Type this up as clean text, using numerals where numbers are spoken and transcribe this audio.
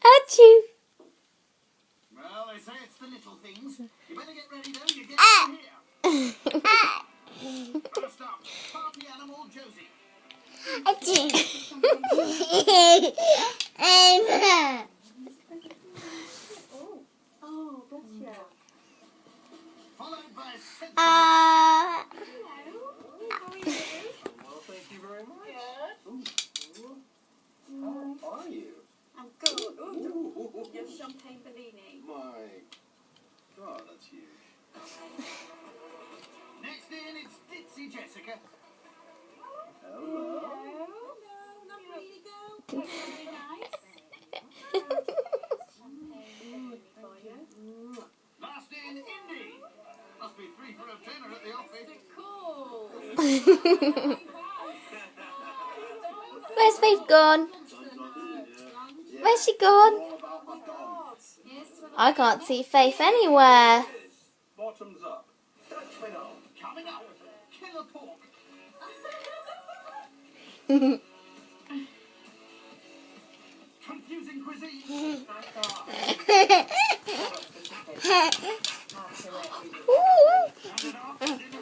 Achoo. Well, they say it's the little things. You better get ready though. You get here. First up, party animal Josie. Followed by Sensible. Well, thank you very much. How are you? I'm good. Ooh, you have champagne Bellini. My God, that's huge. Next in, it's Ditsy Jessica. Hello. Not really, girl. Very nice. Champagne for you. Last in, Indy. Must be 3 for a tenner at the office. Cool. Where's Faith gone? Where's she gone? I can't see Faith anywhere. Bottoms up. Coming up, killer pork. Confusing cuisine. Ooh. And an afternoon